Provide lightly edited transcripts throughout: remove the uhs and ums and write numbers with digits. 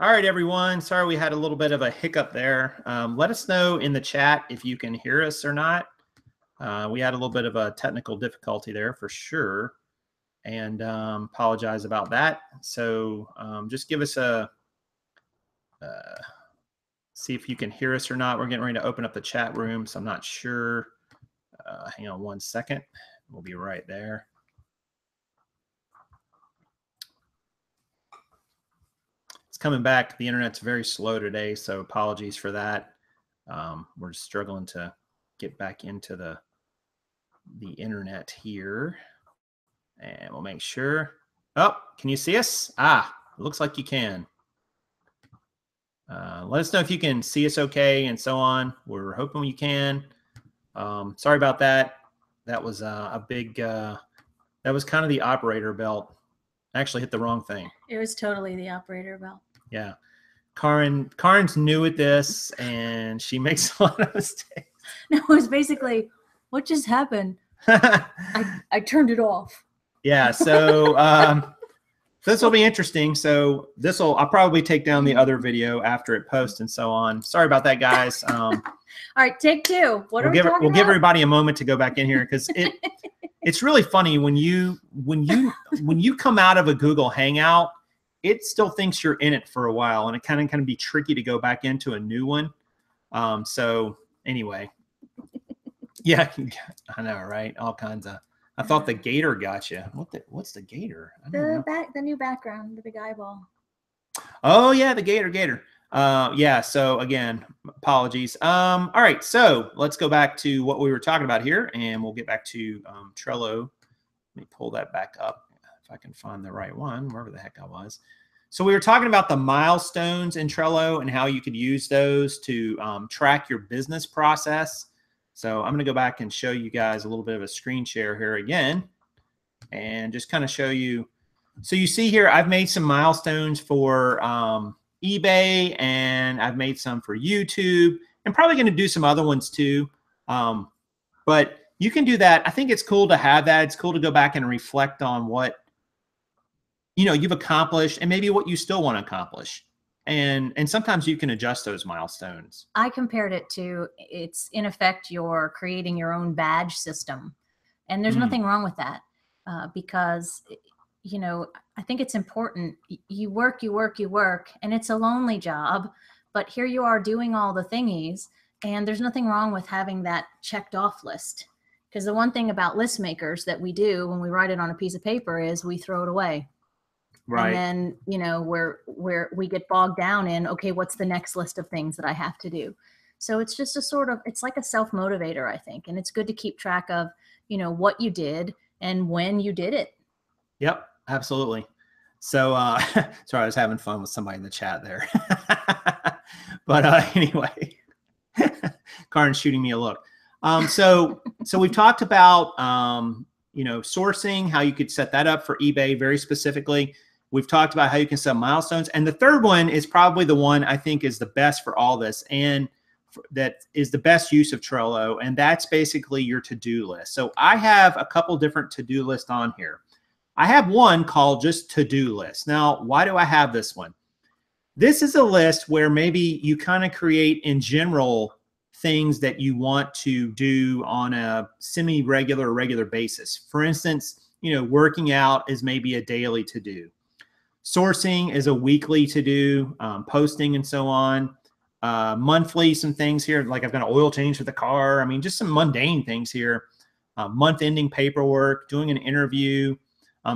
All right, everyone. Sorry we had a little bit of a hiccup there. Let us know in the chat if you can hear us or not. We had a little bit of a technical difficulty there for sure, and apologize about that. So just give us a see if you can hear us or not. We're getting ready to open up the chat room, so I'm not sure. Hang on 1 second. We'll be right there. It's coming back. The internet's very slow today, so apologies for that. We're struggling to get back into the internet here, and we'll make sure. Oh, can you see us? Ah, it looks like you can. Let us know if you can see us okay and so on. We're hoping you can. Sorry about that. That was a big, that was kind of the operator belt. I actually hit the wrong thing. It was totally the operator belt. Yeah. Karen's new at this, and she makes a lot of mistakes. No, it was basically, what just happened? I turned it off. Yeah, so this will be interesting. So I'll probably take down the other video after it posts and so on. Sorry about that, guys. All right, take two. We'll give everybody a moment to go back in here, because it's really funny when you come out of a Google Hangout, it still thinks you're in it for a while, and it kind of be tricky to go back into a new one. So anyway, yeah, I know, right? All kinds of. I thought the gator got you. What's the gator? The new background, the big eyeball. Oh yeah, the gator. Yeah. So again, apologies. All right. So let's go back to what we were talking about here, and we'll get back to Trello. Let me pull that back up if I can find the right one, wherever the heck I was. So we were talking about the milestones in Trello and how you could use those to track your business process. So I'm going to go back and show you guys a little bit of a screen share here again, and just kind of show you. So you see here, I've made some milestones for eBay, and I've made some for YouTube, and probably going to do some other ones too. But you can do that. I think it's cool to have that. It's cool to go back and reflect on what you've accomplished, and maybe what you still want to accomplish. And sometimes you can adjust those milestones. I compared it to, it's in effect, you're creating your own badge system. And there's nothing wrong with that, because, I think it's important. You work, and it's a lonely job, but here you are doing all the thingies, and there's nothing wrong with having that checked off list. Because the one thing about list makers that we do when we write it on a piece of paper is we throw it away. Right. And then, we get bogged down in, okay, what's the next list of things that I have to do? So it's just it's like a self-motivator, I think. And it's good to keep track of, what you did and when you did it. Yep, absolutely. So, sorry, I was having fun with somebody in the chat there. But anyway, Karen's shooting me a look. So we've talked about, sourcing, how you could set that up for eBay very specifically. We've talked about how you can set milestones. And the third one is probably the one I think is the best for all this, and that is the best use of Trello. And that's basically your to-do list. So I have a couple different to-do lists on here. I have one called just to-do list. Now, why do I have this one? This is a list where maybe you kind of create in general things that you want to do on a semi-regular or regular basis. For instance, working out is maybe a daily to-do. Sourcing is a weekly to-do, posting and so on. Monthly, some things here, like I've got an oil change for the car. I mean, just some mundane things here. Month-ending paperwork, doing an interview,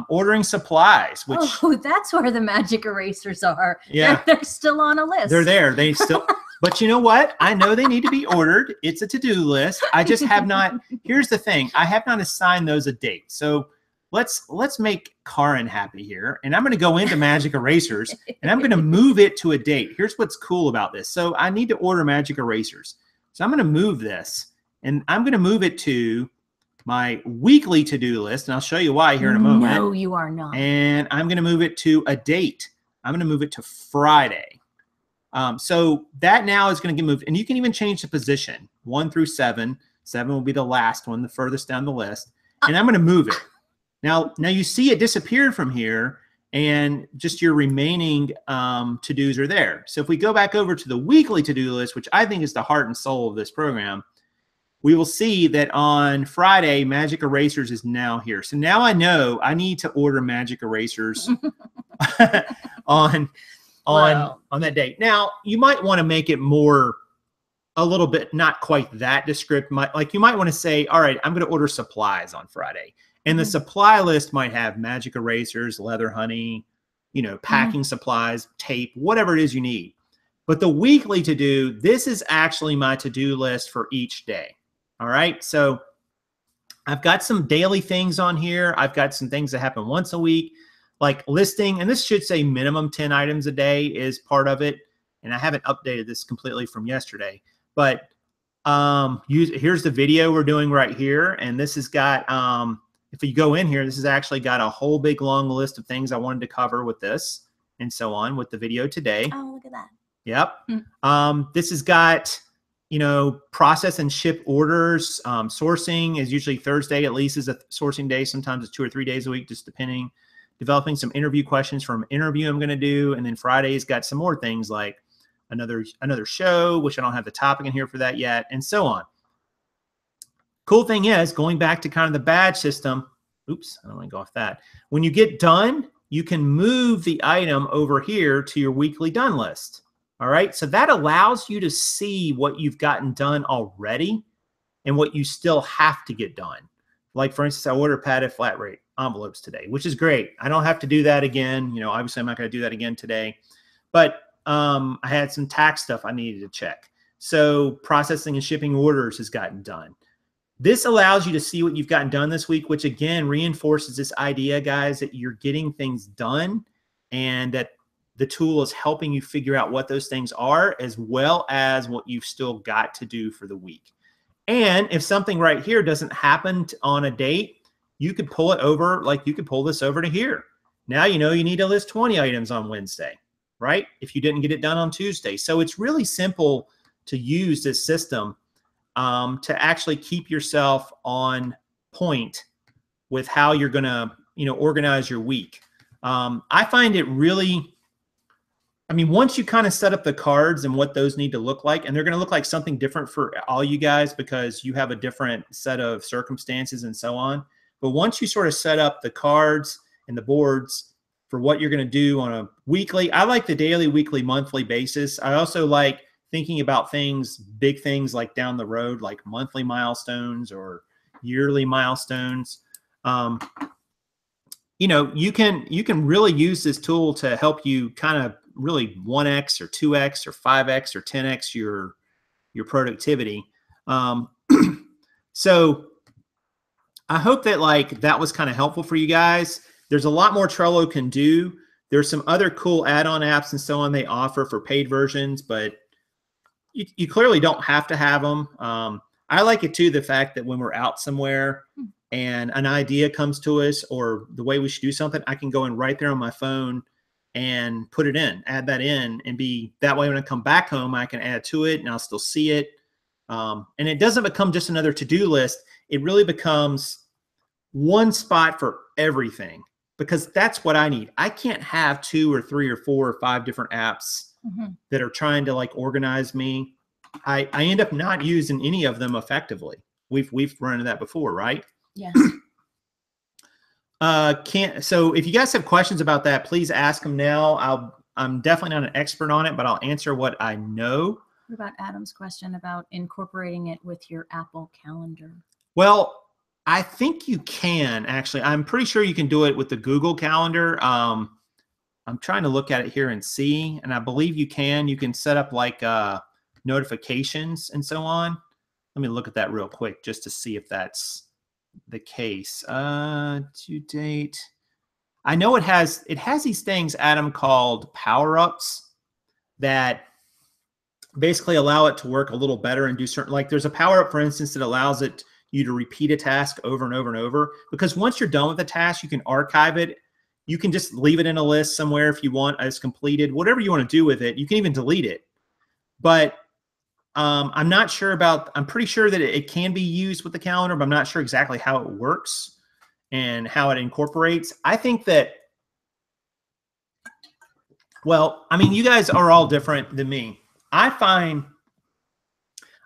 ordering supplies. Which, that's where the magic erasers are. Yeah. They're still on a list. They're there. They still... But you know what? I know they need to be ordered. It's a to-do list. I just have not. Here's the thing. I have not assigned those a date. So let's make Karen happy here. And I'm going to go into magic erasers, and I'm going to move it to a date. Here's what's cool about this. So I need to order magic erasers. So I'm going to move this, and I'm going to move it to my weekly to-do list. And I'll show you why here in a moment. No, you are not. And I'm going to move it to a date. I'm going to move it to Friday. So that now is going to get moved, and you can even change the position 1 through 7. 7 will be the last one, the furthest down the list, and I'm going to move it. Now you see it disappeared from here, and just your remaining to-dos are there. So if we go back over to the weekly to-do list, which I think is the heart and soul of this program, we will see that on Friday, magic erasers is now here. So now I know I need to order magic erasers on that date. Now, you might want to make it more, a little bit, not quite that descriptive. Like you might want to say, all right, I'm going to order supplies on Friday. And the supply list might have magic erasers, leather honey, you know, packing supplies, tape, whatever it is you need. But the weekly to-do, this is actually my to-do list for each day. All right. So I've got some daily things on here. I've got some things that happen once a week, like listing, and this should say minimum 10 items a day is part of it. And I haven't updated this completely from yesterday, but here's the video we're doing right here. And this has got, if you go in here, this has actually got a whole big long list of things I wanted to cover with this and so on with the video today. Oh, look at that. Yep. This has got, you know, process and ship orders. Sourcing is usually Thursday, at least, is a sourcing day. Sometimes it's 2 or 3 days a week, just depending. Developing some interview questions from an interview I'm going to do. And then Friday's got some more things like another show, which I don't have the topic in here for that yet, and so on. Cool thing is, going back to kind of the badge system, oops, I don't want to go off that. When you get done, you can move the item over here to your weekly done list. All right. So that allows you to see what you've gotten done already and what you still have to get done. Like, for instance, I ordered padded flat rate envelopes today, which is great. I don't have to do that again. You know, obviously I'm not going to do that again today, but I had some tax stuff I needed to check. So processing and shipping orders has gotten done. This allows you to see what you've gotten done this week, which again reinforces this idea, guys, that you're getting things done and that the tool is helping you figure out what those things are, as well as what you've still got to do for the week. And if something right here doesn't happen on a date, you could pull it over, like you could pull this over to here. Now you know you need to list 20 items on Wednesday, right? If you didn't get it done on Tuesday. So it's really simple to use this system to actually keep yourself on point with how you're going to, you know, organize your week. I find it really, I mean, once you kind of set up the cards and what those need to look like, and they're going to look like something different for all you guys because you have a different set of circumstances and so on. But once you sort of set up the cards and the boards for what you're going to do on a weekly, I like the daily, weekly, monthly basis. I also like thinking about things, big things like down the road, like monthly milestones or yearly milestones. You know, you can really use this tool to help you kind of really 1x or 2x or 5x or 10x your productivity. So I hope that like that was kind of helpful for you guys. There's a lot more Trello can do. There's some other cool add-on apps and so on they offer for paid versions, but you clearly don't have to have them. I like it too, the fact that when we're out somewhere and an idea comes to us or the way we should do something, I can go in right there on my phone and put it in, add that in, and be that way when I come back home, I can add to it and I'll still see it. And it doesn't become just another to-do list. It really becomes one spot for everything, because that's what I need. I can't have 2 or 3 or 4 or 5 different apps that are trying to like organize me. I end up not using any of them effectively. We've run into that before, right? Yes. So if you guys have questions about that, please ask them now. I'm definitely not an expert on it, but I'll answer what I know. What about Adam's question about incorporating it with your Apple Calendar? Well, I think you can actually. I'm pretty sure you can do it with the Google Calendar. I'm trying to look at it here and see, and I believe you can. You can set up like notifications and so on. Let me look at that real quick just to see if that's the case. To date, I know it has these things, Adam, called power-ups that basically allow it to work a little better and do certain, like there's a power-up, for instance, that allows you to repeat a task over and over and over, because once you're done with the task, you can archive it. You can just leave it in a list somewhere if you want as completed, whatever you want to do with it. You can even delete it. But I'm not sure about, I'm pretty sure that it can be used with the calendar, but I'm not sure exactly how it works and how it incorporates. I think that Well, I mean, you guys are all different than me. I find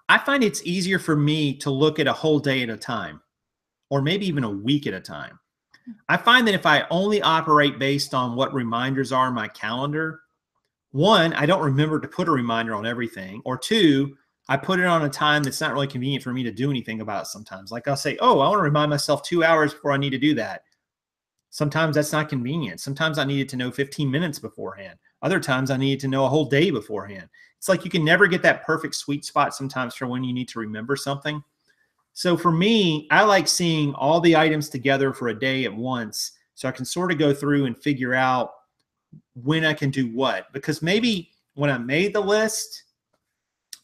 it's easier for me to look at a whole day at a time, or maybe even a week at a time. I find that if I only operate based on what reminders are in my calendar, one, I don't remember to put a reminder on everything, or two, I put it on a time that's not really convenient for me to do anything about sometimes. Like I'll say, oh, I want to remind myself 2 hours before I need to do that. Sometimes that's not convenient. Sometimes I needed to know 15 minutes beforehand. Other times I needed to know a whole day beforehand. It's like you can never get that perfect sweet spot sometimes for when you need to remember something. So for me, I like seeing all the items together for a day at once so I can sort of go through and figure out when I can do what. Because maybe when I made the list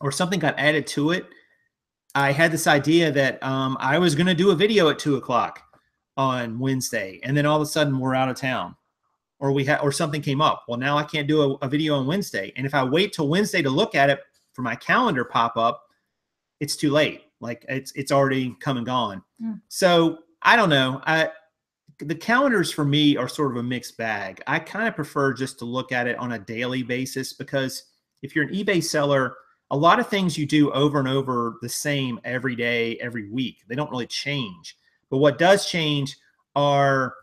or something got added to it, I had this idea that I was going to do a video at 2 o'clock on Wednesday, and then all of a sudden we're out of town, or something came up. Well, now I can't do a video on Wednesday. And if I wait till Wednesday to look at it for my calendar pop up, it's too late. Like it's already come and gone. So I don't know. The calendars for me are sort of a mixed bag. I kind of prefer just to look at it on a daily basis, because if you're an eBay seller, a lot of things you do over and over the same every day, every week. They don't really change. But what does change are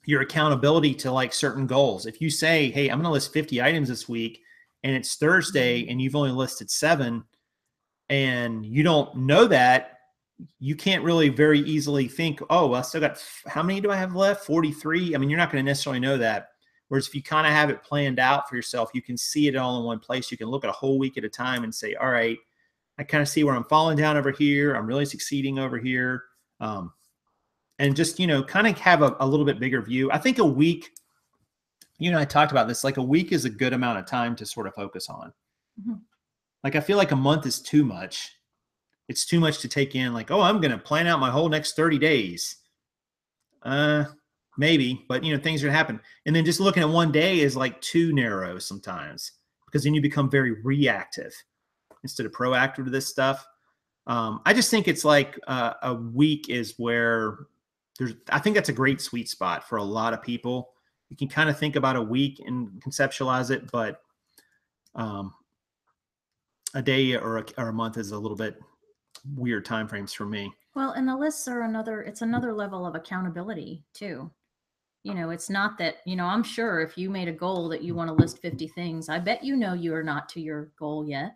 your accountability to like certain goals. If you say, hey, I'm going to list 50 items this week, and it's Thursday and you've only listed 7, and you don't know that, you can't really very easily think, oh, well, I still got, how many do I have left? 43. I mean, you're not going to necessarily know that. Whereas if you kind of have it planned out for yourself, you can see it all in one place. You can look at a whole week at a time and say, all right, I kind of see where I'm falling down over here. I'm really succeeding over here. And just, kind of have a little bit bigger view. I think a week, you and I talked about this, like a week is a good amount of time to sort of focus on. Like, I feel like a month is too much. It's too much to take in. Like, oh, I'm going to plan out my whole next 30 days. Maybe, but things are going to happen. And then just looking at one day is like too narrow sometimes, because then you become very reactive instead of proactive to this stuff. I just think it's like a week is where I think that's a great sweet spot for a lot of people. You can kind of think about a week and conceptualize it, but a day or a month is a little bit weird time frames for me. Well, and the lists are it's another level of accountability too. It's not that, I'm sure if you made a goal that you want to list 50 things, I bet you are not to your goal yet.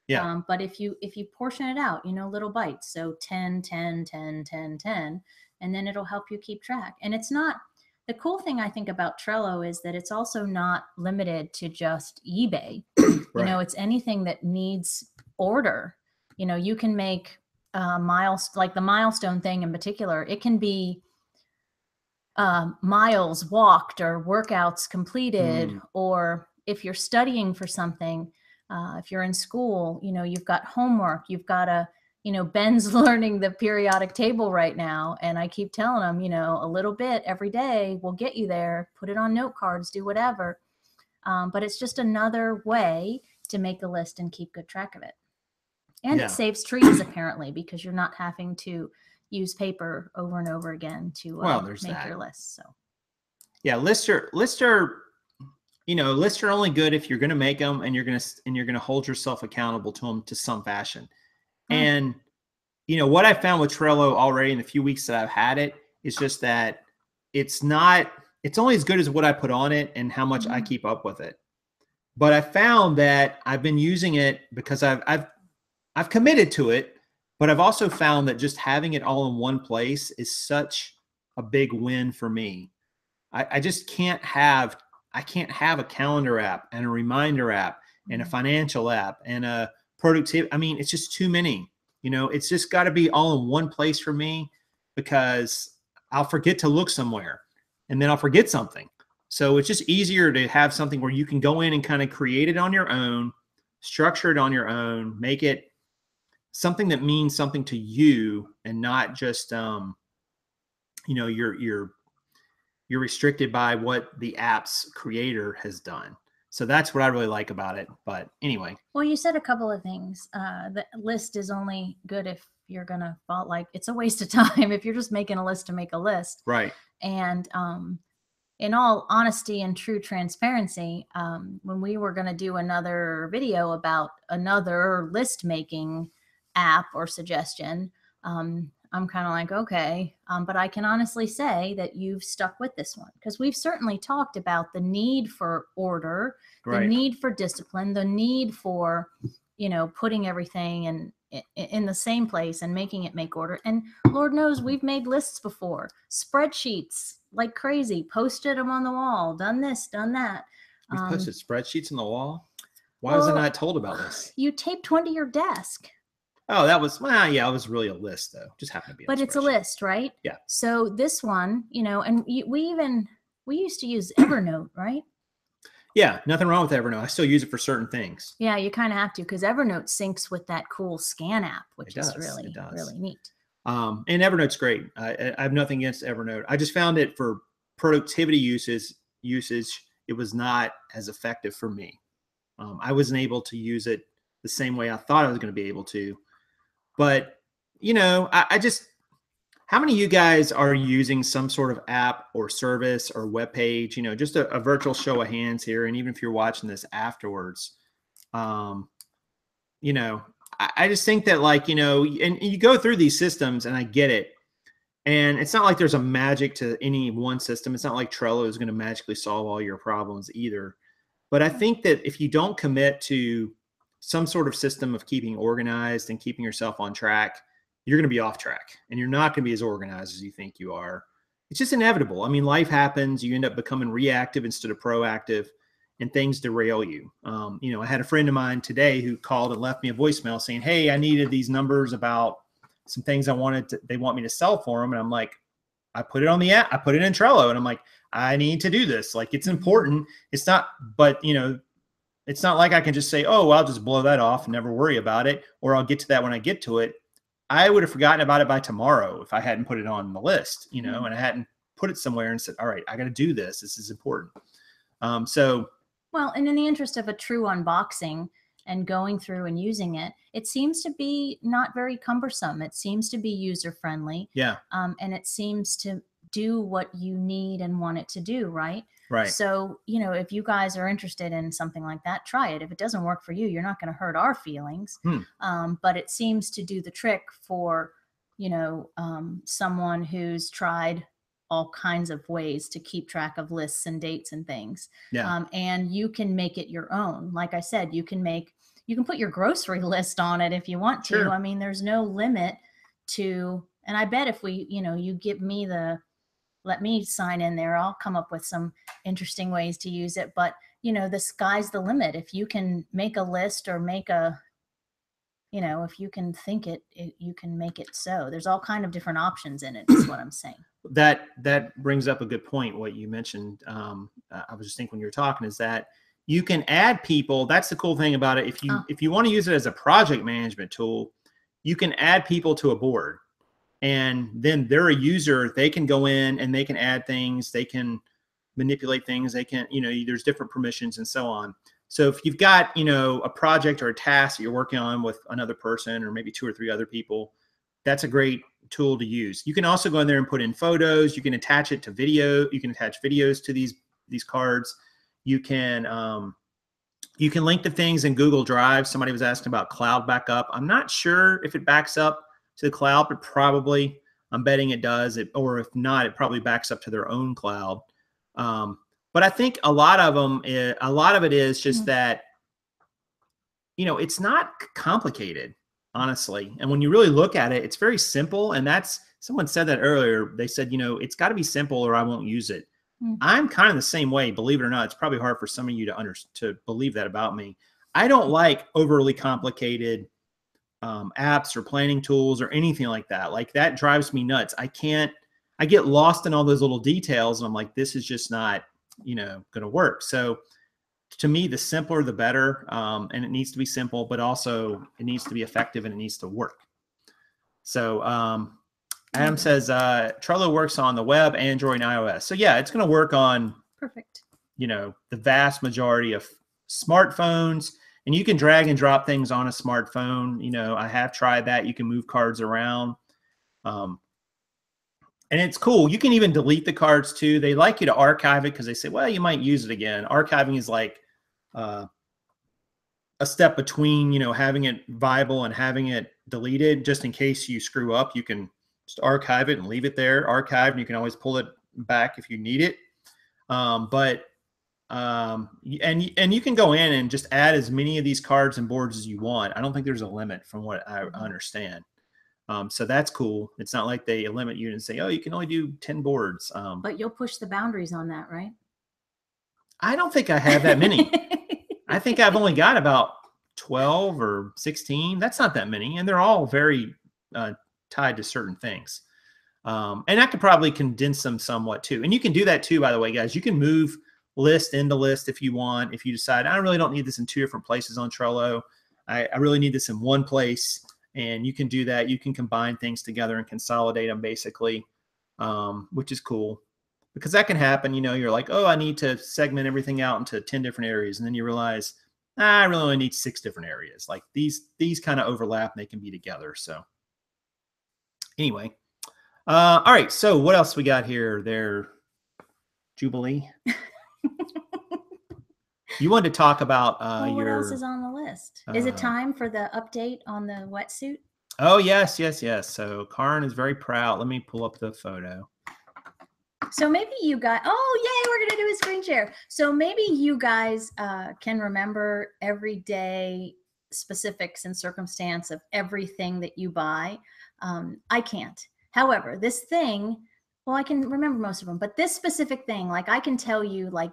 Yeah. But if you portion it out, little bites, so 10, 10, 10, 10, 10, and then it'll help you keep track. And it's not, the cool thing I think about Trello is that it's also not limited to just eBay. Right. It's anything that needs order. You can make like the milestone thing in particular. It can be miles walked or workouts completed, or if you're studying for something, if you're in school, you've got homework, you've got Ben's learning the periodic table right now. And I keep telling him, a little bit every day will get you there. Put it on note cards, do whatever. But it's just another way to make a list and keep good track of it. And it saves trees, apparently, because you're not having to use paper over and over again to make your list. So, yeah, lists are only good if you're going to make them and you're going to hold yourself accountable to them to some fashion. And what I found with Trello already in the few weeks that I've had it is just that it's only as good as what I put on it and how much I keep up with it. But I found that I've been using it because I've committed to it, but I've also found that just having it all in one place is such a big win for me. I just can't have a calendar app and a reminder app and a financial app and a productivity. I mean, it's just too many. It's just got to be all in one place for me, because I'll forget to look somewhere and then I'll forget something. So it's just easier to have something where you can go in and kind of create it on your own, structure it on your own, make it something that means something to you and not just, you're restricted by what the app's creator has done. So that's what I really like about it. But anyway. Well, you said a couple of things. The list is only good if you're going to fall, like, it's a waste of time if you're just making a list to make a list. Right. And in all honesty and true transparency, when we were going to do another video about another list making app or suggestion, I'm kind of like, okay, but I can honestly say that you've stuck with this one, because we've certainly talked about the need for order, the need for discipline, the need for, you know, putting everything in the same place and making it make order. And Lord knows we've made lists before, spreadsheets like crazy, posted them on the wall, done this, done that. You've posted spreadsheets on the wall? Why was I not told about this? You taped one to your desk. Oh, that was, well, yeah, it was really a list though. Just happened to be. But it's a list, right? Yeah. So this one, you know, and we used to use Evernote, right? Yeah, nothing wrong with Evernote. I still use it for certain things. Yeah, you kind of have to, because Evernote syncs with that cool scan app, which is really neat. And Evernote's great. I have nothing against Evernote. I just found it for productivity usage, it was not as effective for me. I wasn't able to use it the same way I thought I was going to be able to. But, you know, I just, how many of you guys are using some sort of app or service or web page? You know, just a virtual show of hands here. And even if you're watching this afterwards, you know, I just think that, like, you know, and you go through these systems, and I get it. And it's not like there's a magic to any one system. It's not like Trello is going to magically solve all your problems either. But I think that if you don't commit to some sort of system of keeping organized and keeping yourself on track, you're going to be off track, and you're not going to be as organized as you think you are. It's just inevitable. I mean, life happens. You end up becoming reactive instead of proactive, and things derail you. You know, I had a friend of mine today who called and left me a voicemail saying, hey, I needed these numbers about some things they want me to sell for them. And I'm like, I put it on the app. I put it in Trello, and I'm like, I need to do this. Like, it's important. It's not, but you know, it's not like I can just say, oh, well, I'll just blow that off and never worry about it, or I'll get to that when I get to it. I would have forgotten about it by tomorrow if I hadn't put it on the list, you know, and I hadn't put it somewhere and said, all right, I got to do this. This is important. Well, and in the interest of a true unboxing and going through and using it, it seems to be not very cumbersome. It seems to be user friendly. Yeah. And it seems to do what you need and want it to do, right? Right. So, you know, if you guys are interested in something like that, try it. If it doesn't work for you, you're not going to hurt our feelings. But it seems to do the trick for, you know, someone who's tried all kinds of ways to keep track of lists and dates and things. Yeah. And you can make it your own. Like I said, you can put your grocery list on it if you want to. Sure. I mean, there's no limit to, and I bet if you give me let me sign in there, I'll come up with some interesting ways to use it. But, you know, the sky's the limit. If you can make a list or make if you can think it, you can make it so. There's all kind of different options in it, is what I'm saying. That brings up a good point. What you mentioned, I was just thinking when you were talking, is that you can add people. That's the cool thing about it. If you want to use it as a project management tool, you can add people to a board. And then they're a user. They can go in and they can add things. They can manipulate things. They can, you know, there's different permissions and so on. So if you've got, you know, a project or a task that you're working on with another person, or maybe 2 or 3 other people, that's a great tool to use. You can also go in there and put in photos. You can attach it to video. You can attach videos to these cards. You can link the things in Google Drive. Somebody was asking about cloud backup. I'm not sure if it backs up to the cloud, but probably, I'm betting it does. Or if not, it probably backs up to their own cloud. But I think a lot of it is just that, you know, it's not complicated, honestly. And when you really look at it, it's very simple. And someone said that earlier. They said, you know, it's got to be simple or I won't use it. I'm kind of the same way, believe it or not. It's probably hard for some of you to believe that about me. I don't like overly complicated apps or planning tools or anything like that. Like, that drives me nuts. I get lost in all those little details, and I'm like, this is just not, you know, going to work. So to me, the simpler, the better. And it needs to be simple, but also it needs to be effective and it needs to work. So Adam says, Trello works on the web, Android, and iOS. So yeah, it's going to work on, perfect, you know, the vast majority of smartphones. And you can drag and drop things on a smartphone. You know, I have tried that. You can move cards around. And it's cool. You can even delete the cards too. They like you to archive it because they say, well, you might use it again. Archiving is like a step between, you know, having it viable and having it deleted. Just in case you screw up, you can just archive it and leave it there, archived, and you can always pull it back if you need it. And you can go in and just add as many of these cards and boards as you want. I don't think there's a limit from what I understand. So that's cool. It's not like they limit you and say, oh, you can only do 10 boards. But you'll push the boundaries on that, right? I don't think I have that many. I think I've only got about 12 or 16. That's not that many. And they're all very tied to certain things. And I could probably condense them somewhat too. And you can do that too, by the way, guys. You can move list into list if you want. If you decide, I really don't need this in 2 different places on Trello. I really need this in one place. And you can do that. You can combine things together and consolidate them basically, which is cool. Because that can happen. You know, you're like, oh, I need to segment everything out into 10 different areas. And then you realize, I really only need 6 different areas. Like these kind of overlap and they can be together. So anyway. All right. So what else we got here there, Jubilee? You wanted to talk about what else is on the list? Is it time for the update on the wetsuit? Oh, yes. So Karin is very proud. Let me pull up the photo. So maybe you guys, oh, yay, we're going to do a screen share. So maybe you guys can remember everyday specifics and circumstance of everything that you buy. I can't. However, this thing, well, I can remember most of them, but this specific thing, like I can tell you like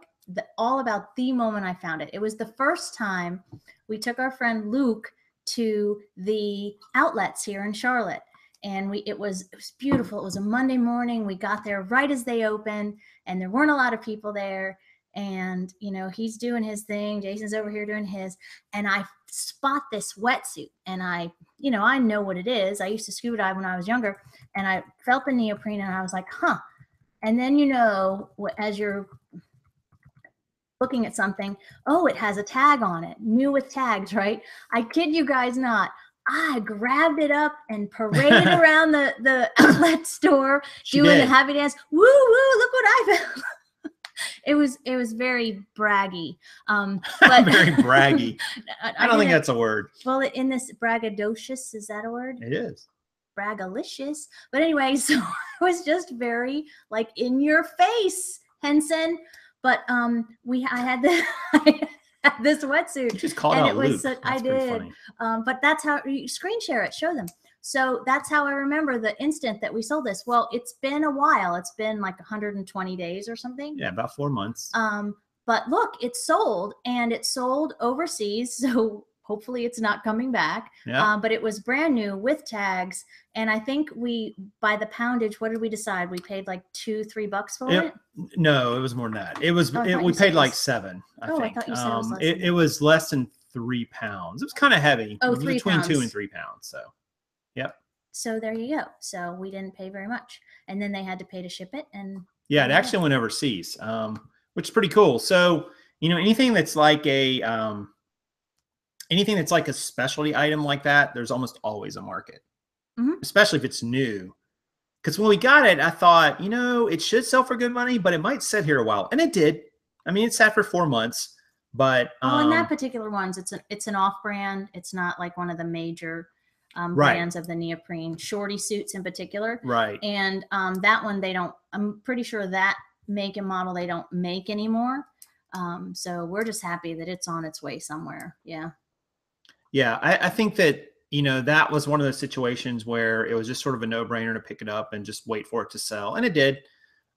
all about the moment I found it. It was the first time we took our friend Luke to the outlets here in Charlotte. And it was beautiful. It was a Monday morning. We got there right as they opened, and there weren't a lot of people there. And, you know, he's doing his thing. Jason's over here doing his. And I spot this wetsuit. And I know what it is. I used to scuba dive when I was younger. And I felt the neoprene, and I was like, huh. And then, you know, as you're looking at something, oh, it has a tag on it. New with tags, right? I kid you guys not. I grabbed it up and paraded around the outlet store doing a happy dance. Woo, woo, look what I found. It was very braggy. But very braggy. I don't think that's a word. Well, in this braggadocious, is that a word? It is. Braggalicious. But anyway, so it was just very like in your face, Henson. But I had this wetsuit. You just called out Luke. I did. But that's how you screen share it, show them. So that's how I remember the instant that we sold this. Well, it's been a while. It's been like 120 days or something. Yeah, about 4 months. But look, it's sold, and it sold overseas. So hopefully it's not coming back. Yeah. But it was brand new with tags. And I think by the poundage, what did we decide? We paid like $2-3 for it? No, it was more than that. We paid like $7, I think. I thought you said it was less. It was less than 3 pounds. It was kind of heavy. Oh, it was 3 between pounds. 2 and 3 pounds. So, yep. So there you go. So we didn't pay very much. And then they had to pay to ship it. And yeah, it actually went overseas, which is pretty cool. So, you know, anything that's like a specialty item like that, there's almost always a market, especially if it's new. Because when we got it, I thought, you know, it should sell for good money, but it might sit here a while. And it did. I mean, it sat for 4 months, but in that particular ones, it's an off brand. It's not like one of the major brands of the neoprene shorty suits in particular. Right. And that one, I'm pretty sure that make and model they don't make anymore. So we're just happy that it's on its way somewhere. Yeah. Yeah. I think that, you know, that was one of those situations where it was just sort of a no-brainer to pick it up and just wait for it to sell. And it did.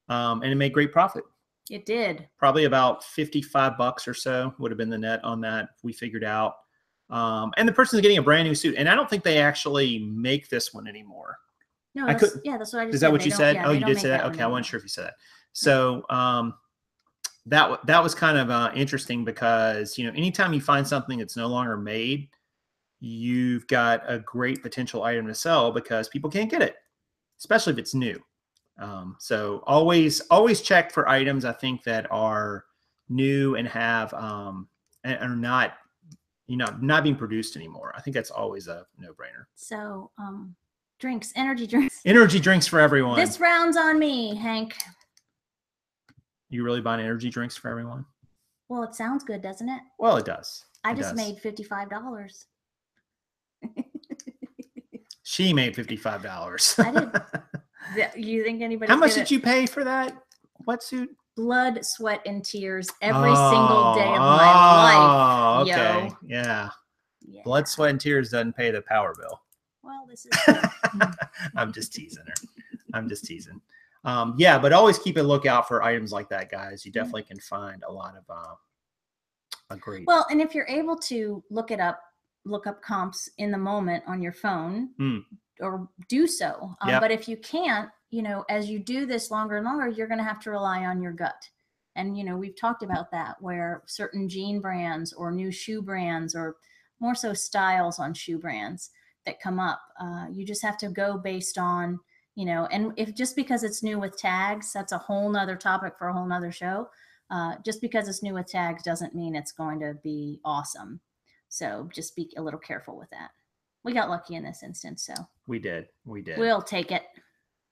And it made great profit. It did. Probably about $55 or so would have been the net on that, we figured out. And the person's getting a brand new suit. And I don't think they actually make this one anymore. No, that's what I just said. Is that what you said? Yeah, oh, you did say that? Okay, I wasn't sure if you said that. So that was kind of interesting because, you know, anytime you find something that's no longer made, you've got a great potential item to sell because people can't get it, especially if it's new. So always check for items, I think, that are new and have and are not, you know, not being produced anymore. I think that's always a no-brainer. So Drinks, energy drinks. Energy drinks for everyone. This round's on me, Hank. You really buying energy drinks for everyone? Well, it sounds good, doesn't it? Well, it does. I just made $55. She made $55. I did. You think anybody? How much did you pay for that wetsuit? Blood, sweat, and tears every single day of my life. Okay. Yo. Yeah. Blood, sweat, and tears doesn't pay the power bill. Well, this is. I'm just teasing her. I'm just teasing. Yeah, but always keep a lookout for items like that, guys. You definitely can find a lot of a great. Well, and if you're able to look up comps in the moment on your phone, or do so. But if you can't, you know, as you do this longer and longer, you're going to have to rely on your gut. And, you know, we've talked about that, where certain jean brands or new shoe brands, or more so styles on shoe brands that come up, you just have to go based on, you know, and if just because it's new with tags, that's a whole nother topic for a whole nother show. Just because it's new with tags doesn't mean it's going to be awesome. So just be a little careful with that. We got lucky in this instance. So we did. We'll take it.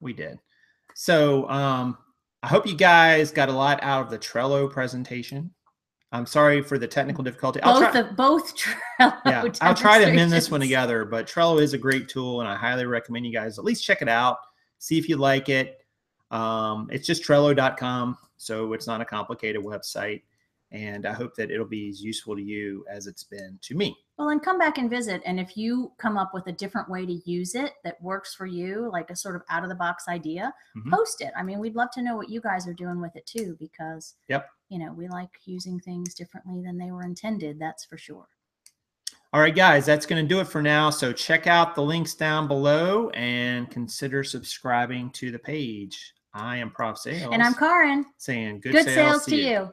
We did. So I hope you guys got a lot out of the Trello presentation. I'm sorry for the technical difficulty. Both Trello. Yeah, I'll try to mend this one together, but Trello is a great tool, and I highly recommend you guys at least check it out. See if you like it. It's just Trello.com, so it's not a complicated website. And I hope that it'll be as useful to you as it's been to me. Well, and come back and visit. And if you come up with a different way to use it that works for you, like a sort of out-of-the-box idea, post it. I mean, we'd love to know what you guys are doing with it too, because, you know, we like using things differently than they were intended. That's for sure. All right, guys, that's going to do it for now. So check out the links down below and consider subscribing to the page. I am Prof Sales. And I'm Karin. Saying good sales to you.